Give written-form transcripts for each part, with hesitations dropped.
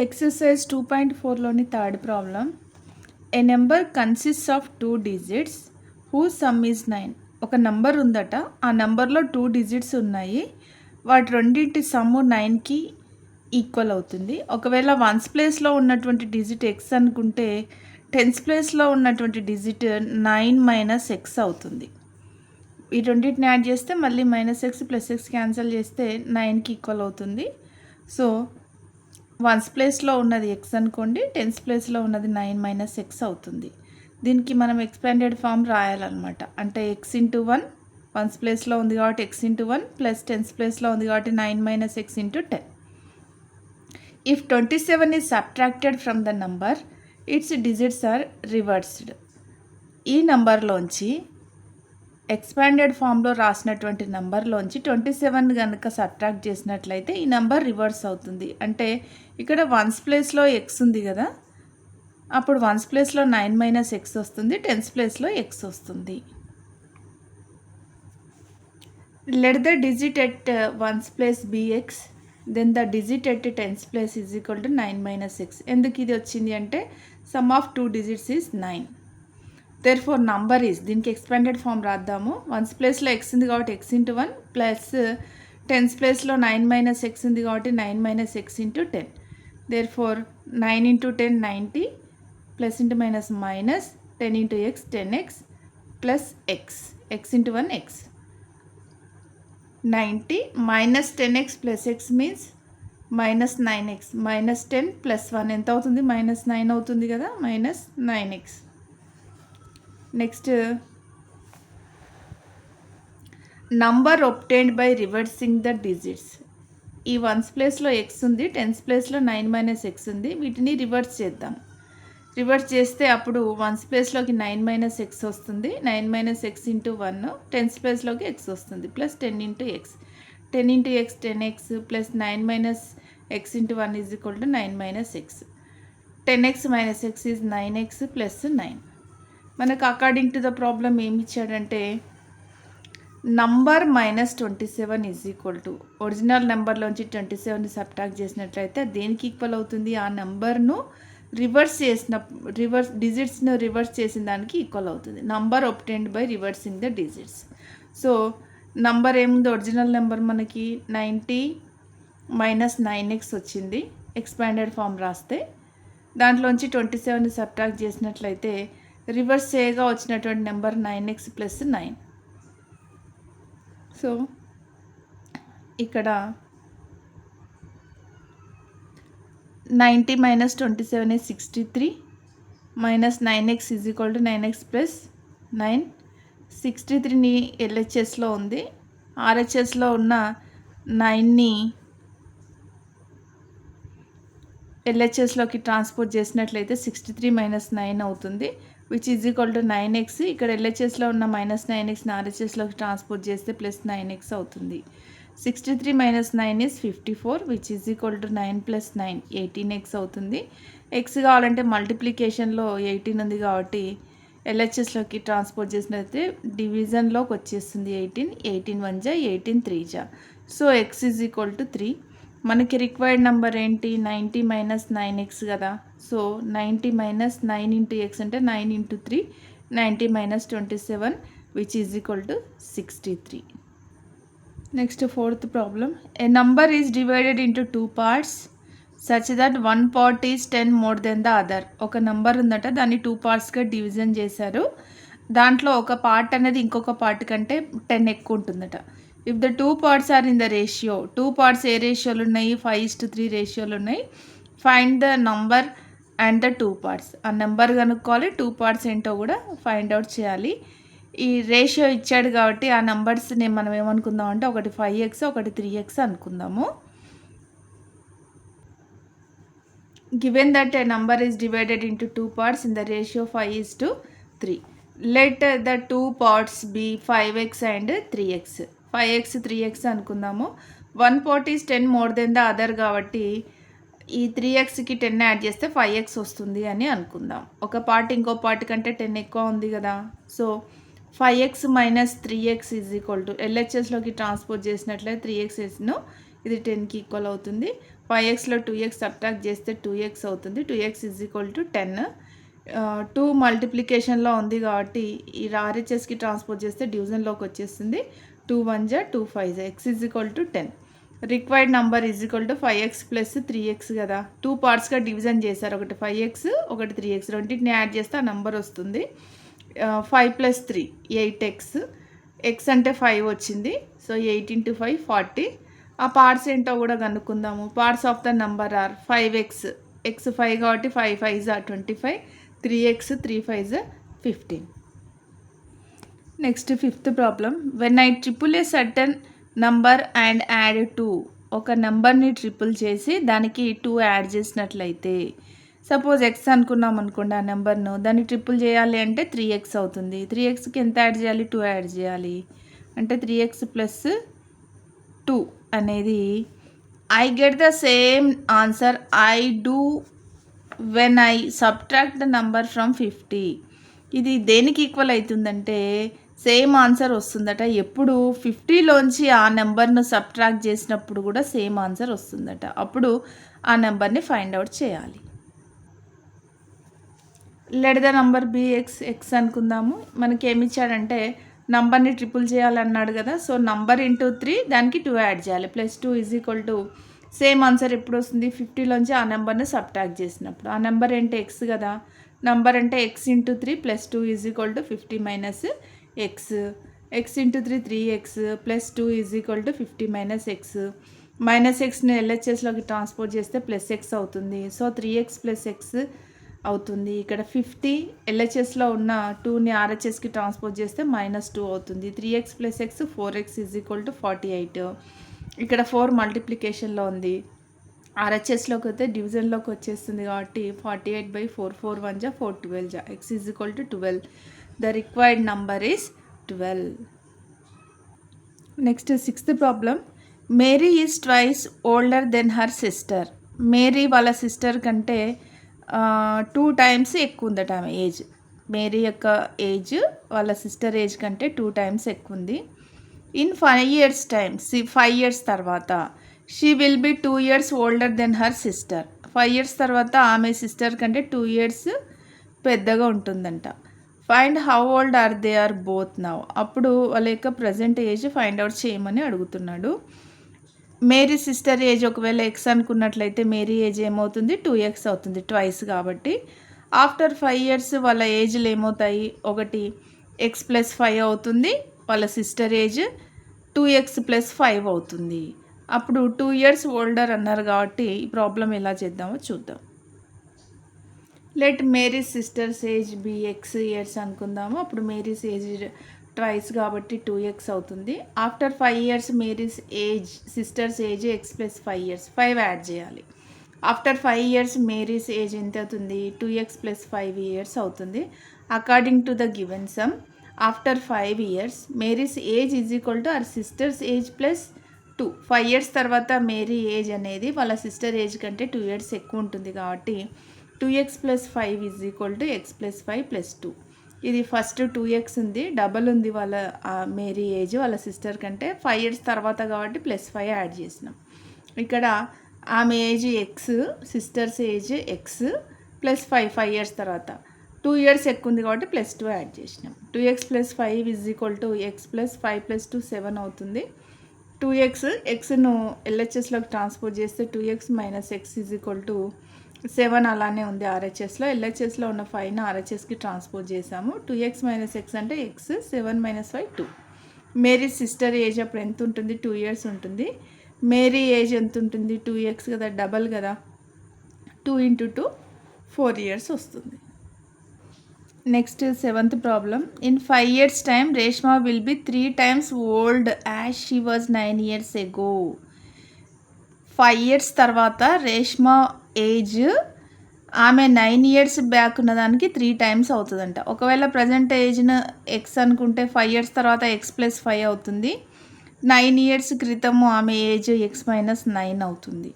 Exercise 2.4లోని third problem. A number consists of 2 digits whose sum is 9. ఒక number ఉందట, ఆ నెంబర్లో 2 డిజిట్స్ ఉన్నాయి, వాటి రెండింటి సమ్ము 9కి ఈక్వల్ అవుతుంది. ఒకవేళ వన్స్ ప్లేస్లో ఉన్నటువంటి డిజిట్ ఎక్స్ అనుకుంటే టెన్స్ ప్లేస్లో ఉన్నటువంటి డిజిట్ 9 మైనస్ ఎక్స్ అవుతుంది. ఈ రెండింటిని యాడ్ చేస్తే మళ్ళీ minus X plus X cancel చేస్తే 9కి ఈక్వల్ అవుతుంది. సో వన్స్ ప్లేస్లో ఉన్నది ఎక్స్ అనుకోండి, టెన్స్ ప్లేస్లో ఉన్నది 9 మైనస్ ఎక్స్ అవుతుంది. దీనికి మనం ఎక్స్పాండెడ్ ఫామ్ రాయాలన్నమాట. అంటే ఎక్స్ ఇంటూ 1 వన్స్ ప్లేస్లో ఉంది కాబట్టి ఎక్స్ ఇంటూ 1 ప్లస్ టెన్స్ ప్లేస్లో ఉంది కాబట్టి 9 minus x into 10. If 27 is subtracted from the number its digits are reversed. ఈ నంబర్లోంచి ఎక్స్పాండెడ్ ఫామ్లో రాసినటువంటి నెంబర్లోంచి 27 కనుక సబ్ట్రాక్ట్ చేసినట్లయితే ఈ నెంబర్ రివర్స్ అవుతుంది. అంటే ఇక్కడ వన్స్ ప్లేస్లో ఎక్స్ ఉంది కదా, అప్పుడు వన్స్ ప్లేస్లో 9 మైనస్ ఎక్స్ వస్తుంది, టెన్స్ ప్లేస్లో ఎక్స్ వస్తుంది. Let the digit at ones place be x, then the digit at tens place is equal to 9 minus x. ఎందుకు ఇది వచ్చింది అంటే sum of 2 digits is 9. Therefore number is, దీనికి expanded form రాద్దాము. Ones ప్లేస్లో x ఉంది కాబట్టి X into 1 plus tens ప్లేస్లో 9 మైనస్ ఎక్స్ ఉంది కాబట్టి 9 minus x into 10. Therefore 9 into 10 90 plus into minus minus 10 into x 10x plus x, x into 1 x. 90 minus 10x plus x means minus 9x, minus 10 plus 1 ఎంత అవుతుంది, minus 9 అవుతుంది కదా, minus 9x. Next number obtained by reversing the digits. ఈ ones ప్లేస్లో x ఉంది, tens ప్లేస్లో 9 minus X ఉంది, వీటిని రివర్స్ చేద్దాం. రివర్స్ చేస్తే అప్పుడు వన్స్ ప్లేస్లోకి 9 మైనస్ ఎక్స్ వస్తుంది, 9 మైనస్ ఎక్స్ ఇంటూ 1, టెన్స్ ప్లేస్లోకి ఎక్స్ వస్తుంది plus 10 into x, 10 into x 10x plus 9 minus x into 1 is equal to 9 minus x. 10x minus x is 9x plus 9. మనకు according to the problem ఏమి ఇచ్చాడంటే number minus 27 is equal to original నెంబర్లోంచి 27ని subtract చేసినట్లయితే దేనికి equal అవుతుంది, ఆ నెంబర్ను డిజిట్స్ను రివర్స్ చేసిన దానికి ఈక్వల్ అవుతుంది. Number obtained by reversing the digits. So number ఏముంది, ఒరిజినల్ నెంబర్ మనకి 90 మైనస్ 9x వచ్చింది. ఎక్స్పాండెడ్ ఫామ్ రాస్తే దాంట్లోంచి 27ని సబ్ట్రాక్ట్ చేసినట్లయితే రివర్స్ చేయగా వచ్చినటువంటి నెంబర్ 9x ప్లస్ 9. సో ఇక్కడ 90 minus 27 is 63 minus 9x is equal to 9x plus 9. 63ని ఎల్హెచ్ఎస్లో ఉంది, ఆర్హెచ్ఎస్లో ఉన్న 9ని ఎల్హెచ్ఎస్లోకి ట్రాన్స్పోర్ట్ చేసినట్లయితే 63 మైనస్ 9 అవుతుంది, which is equal to 9x. ఇక్కడ ఎల్హెచ్ఎస్లో ఉన్న మైనస్ 9xని ఆర్హెచ్ఎస్లోకి ట్రాన్స్పోర్ట్ చేస్తే ప్లస్ 9x అవుతుంది. 63 minus 9 is 54 which is equal to 9 plus 9 18x అవుతుంది. ఎక్స్ కావాలంటే మల్టిప్లికేషన్లో 18 ఉంది కాబట్టి ఎల్హెచ్ఎస్లోకి ట్రాన్స్పోర్ట్ చేసినట్లయితే డివిజన్లోకి వచ్చేస్తుంది 18. 18 1 జా 18 3 జా. So X is equal to 3. మనకి రిక్వైర్డ్ నెంబర్ ఏంటి, 90 మైనస్ 9x కదా. సో 90 మైనస్ 9 ఇంటూ ఎక్స్ అంటే 9 into 3, 90 minus 27 which is equal to 63. Next fourth problem. A number is divided into 2 parts such that 1 part is 10 more than the other. ఒక number ఉందట, దాన్ని 2 partsగా division చేశారు. దాంట్లో ఒక part అనేది ఇంకొక పార్ట్ కంటే 10 ఎక్కువ ఉంటుందట. If the 2 parts are in the ratio, 2 parts ఏ రేషియోలు ఉన్నాయి, 5:3 రేషియోలు ఉన్నాయి. Find the number and the 2 parts. ఆ నెంబర్ కనుక్కోవాలి, 2 parts ఏంటో కూడా ఫైండ్ అవుట్ చేయాలి. ఈ రేషియో ఇచ్చాడు కాబట్టి ఆ నెంబర్స్ని మనం ఏమనుకుందాం అంటే ఒకటి 5x ఒకటి 3x అనుకుందాము. Given that a number is divided into 2 parts in the ratio 5:3. Let the 2 parts be 5x and 3x. 5x 3x అనుకుందాము. 1 part is 10 more than the other కాబట్టి ఈ 3xకి 10 యాడ్ చేస్తే 5x వస్తుంది అని అనుకుందాం. ఒక పార్ట్ ఇంకో పార్ట్ కంటే 10 ఎక్కువ ఉంది కదా. So 5x minus 3x is equal to ఎల్హెచ్ఎస్లోకి ట్రాన్స్పోర్ట్ చేసినట్లయితే 3xను ఇది 10కి ఈక్వల్ అవుతుంది. 5xలో 2x సబ్ట్రాక్ట్ చేస్తే 2x అవుతుంది. 2x is equal to 10. 2 మల్టిప్లికేషన్లో ఉంది కాబట్టి ఈ ఆర్హెచ్ఎస్కి ట్రాన్స్పోజ్ చేస్తే డివిజన్లోకి వచ్చేస్తుంది. 2 1 జా 2 5 జా x is equal to 10. Required number is equal to 5x plus 3x కదా. 2 పార్ట్స్గా డివిజన్ చేశారు. ఒకటి 5x ఒకటి 3x. రెండింటిని యాడ్ చేస్తే ఆ నెంబర్ వస్తుంది. 5 + 3 8x. x అంటే 5 వచ్చింది. సో 8 × 5 40. ఆ పార్ట్స్ ఏంటో కూడా కనుక్కుందాము. Parts of the number are 5x. x 5 కాబట్టి 5 5 జా 25. 3x 3 5 జా 15. Next 5th problem. When I triple a certain number and add 2. ఒక నెంబర్ని ట్రిపుల్ చేసి దానికి 2 యాడ్ చేసినట్లయితే, సపోజ్ x అనుకున్నాం అనుకోండి ఆ నెంబర్ను, దాన్ని ట్రిపుల్ చేయాలి అంటే 3x అవుతుంది. 3xకి ఎంత యాడ్ చేయాలి? 2 యాడ్ చేయాలి. అంటే 3x ప్లస్ 2 అనేది I get the same answer I do when I subtract the number from 50. ఇది దేనికి ఈక్వల్ అవుతుందంటే సేమ్ ఆన్సర్ వస్తుందట. ఎప్పుడు 50లోంచి ఆ నెంబర్ను సబ్ట్రాక్ట్ చేసినప్పుడు కూడా సేమ్ ఆన్సర్ వస్తుందట. అప్పుడు ఆ నెంబర్ని ఫైండ్ అవుట్ చేయాలి. Let the number be x అనుకుందాము. మనకి ఏమి ఇచ్చాడంటే నంబర్ని ట్రిపుల్ చేయాలన్నాడు కదా. సో నంబర్ ఇంటూ 3 దానికి 2 యాడ్ చేయాలి. +2 is equal to same answer ఎప్పుడు వస్తుంది? 50లోంచి ఆ నెంబర్ని సబ్ట్రాక్ట్ చేసినప్పుడు. ఆ నెంబర్ అంటే ఎక్స్ కదా. నంబర్ అంటే x × 3 +2 is equal to 50 - x. x × 3 3x +2 is equal to 50 - x. -xని LHSలోకి ట్రాన్స్పోర్ట్ చేస్తే +x అవుతుంది. సో 3x + x అవుతుంది. ఇక్కడ 50 LHSలో ఉన్న 2ని RHSకి ట్రాన్స్పోర్ట్ చేస్తే -2 అవుతుంది. 3x + x 4x is equal to 48. ఇక్కడ 4 మల్టిప్లికేషన్లో ఉంది. RHSలోకి అయితే డివిజన్లోకి వచ్చేస్తుంది కాబట్టి 48/4 4 1 జా 4 12 జా x is equal to 12. The required number is 12. Next 6th problem. Mary is twice older than her sister. Mary వాళ్ళ సిస్టర్ కంటే 2 times ఎక్కువ ఉందట ఆమె ఏజ్. మేరీ యొక్క ఏజ్ వాళ్ళ సిస్టర్ ఏజ్ కంటే 2 times ఎక్కువ ఉంది. ఇన్ 5 years టైమ్ 5 years తర్వాత she will be 2 years older than her sister. 5 years తర్వాత ఆమె సిస్టర్ కంటే 2 years పెద్దగా ఉంటుందంట. Find how old are they are both now. అప్పుడు వాళ్ళ యొక్క ప్రజెంట్ ఏజ్ ఫైండ్ అవుట్ చేయమని అడుగుతున్నాడు. మేరీ సిస్టర్ ఏజ్ ఒకవేళ x అనుకున్నట్లయితే మేరీ ఏజ్ ఏమవుతుంది? 2x అవుతుంది. ట్వైస్ కాబట్టి. ఆఫ్టర్ 5 years వాళ్ళ ఏజ్లు ఏమవుతాయి? ఒకటి x + 5 అవుతుంది. వాళ్ళ సిస్టర్ ఏజ్ 2x + 5 అవుతుంది. అప్పుడు 2 years ఓల్డర్ అన్నారు కాబట్టి ఈ ప్రాబ్లం ఎలా చేద్దామో చూద్దాం. Let Mary's sister's age be x years అనుకుందాము. అప్పుడు మేరీస్ ఏజ్ ట్వైస్ కాబట్టి 2x అవుతుంది. After 5 years Mary's age sisters age x + 5 years 5 add చేయాలి. ఆఫ్టర్ 5 years మేరీస్ ఏజ్ ఎంత అవుతుంది? 2x + 5 years అవుతుంది. According to the given sum after 5 years Mary's age is equal to our sisters age +2. 5 years తర్వాత Mary age అనేది వాళ్ళ sister age కంటే 2 years ఎక్కువ ఉంటుంది కాబట్టి 2x + 5 is equal to x + 5 + 2. ఇది ఫస్ట్ 2x ఉంది, డబల్ ఉంది వాళ్ళ మేరీ ఏజ్ వాళ్ళ సిస్టర్ కంటే. 5 years తర్వాత కాబట్టి +5 యాడ్ చేసినాం. ఇక్కడ ఆమె age x, sisters age x +5 5 years తర్వాత 2 years ఎక్కువ ఉంది కాబట్టి +2 యాడ్ చేసినాం. 2x + 5 is equal to x + 5 + 2 7 అవుతుంది. 2x xను LHSలోకి ట్రాన్స్పోర్ట్ చేస్తే 2x - x is equal to 7 అలానే ఉంది RHSలో. LHSలో ఉన్న 5ని RHSకి ట్రాన్స్పోర్ట్ చేసాము. 2x - x అంటే x, 7 - 5 2. మేరీ సిస్టర్ ఏజ్ అప్పుడు ఎంత ఉంటుంది? 2 years ఉంటుంది. మేరీ ఏజ్ ఎంత ఉంటుంది? 2x కదా, డబల్ కదా. 2 × 2 4 years వస్తుంది. Next 7th problem. In 5 years time Reshma will be 3 times old as she was 9 years ago. 5 years తర్వాత రేష్మా ఏజ్ ఆమె 9 years బ్యాక్ ఉన్నదానికి 3 times అవుతుందంట. ఒకవేళ ప్రజెంట్ ఏజ్ను x అనుకుంటే 5 years తర్వాత x + 5 అవుతుంది. 9 years క్రితము ఆమె ఏజ్ x - 9 అవుతుంది.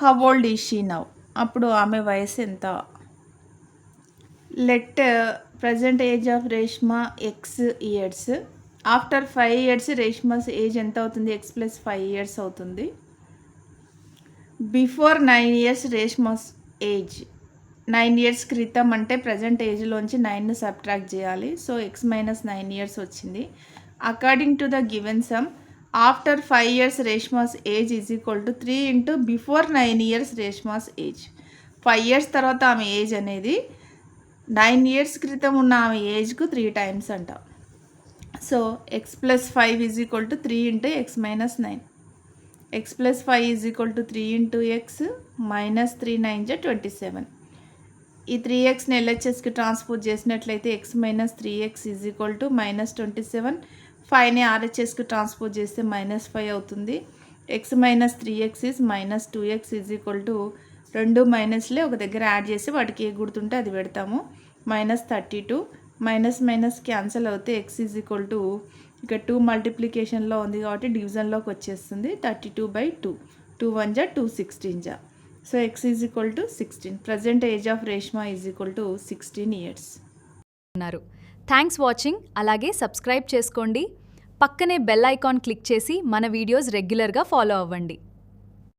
How old is she now. అప్పుడు ఆమె వయసు ఎంత? Let present age of Reshma x years. After 5 years Reshma's age ఎంత అవుతుంది? x + 5 years అవుతుంది. Before 9 years Reshma's age. 9 years క్రితం అంటే ప్రజెంట్ ఏజ్లోంచి 9ని సబ్ట్రాక్ట్ చేయాలి. సో ఎక్స్ మైనస్ 9 ఇయర్స్ వచ్చింది. According to the given sum after 5 years Reshma's age is equal to 3 into before 9 years Reshma's age. 5 years తర్వాత ఆమె ఏజ్ అనేది 9 ఇయర్స్ క్రితం ఉన్న ఆమె ఏజ్కు 3 టైమ్స్ అంట. So X plus 5 is equal to 3 into X minus 9. X plus 5 is equal to 3 into X minus 3 9 జా 27. ఈ 3xని ఎల్హెచ్ఎస్కి transpose చేసినట్లయితే X minus 3x is equal to minus 27. 5ని ఆర్హెచ్ఎస్కి ట్రాన్స్పోజ్ చేస్తే మైనస్ 5 అవుతుంది. X minus 3x is minus 2x is equal to రెండు మైనస్లే ఒక దగ్గర add చేసి వాటికి ఏ గుర్తుంటే అది పెడతాము. మైనస్ 32. మైనస్ మైనస్ క్యాన్సిల్ అవుతే ఎక్స్ ఈజ్ ఈక్వల్ టు ఇక 2 మల్టిప్లికేషన్లో ఉంది కాబట్టి డివిజన్లోకి వచ్చేస్తుంది. 32/2. 2 1 జా 2 16 జా. So X is equal to 16. Present age of Reshma is equal to 16 years. Thanks watching. అలాగే సబ్స్క్రైబ్ చేసుకోండి. పక్కనే బెల్ ఐకాన్ క్లిక్ చేసి మన వీడియోస్ రెగ్యులర్గా ఫాలో అవ్వండి.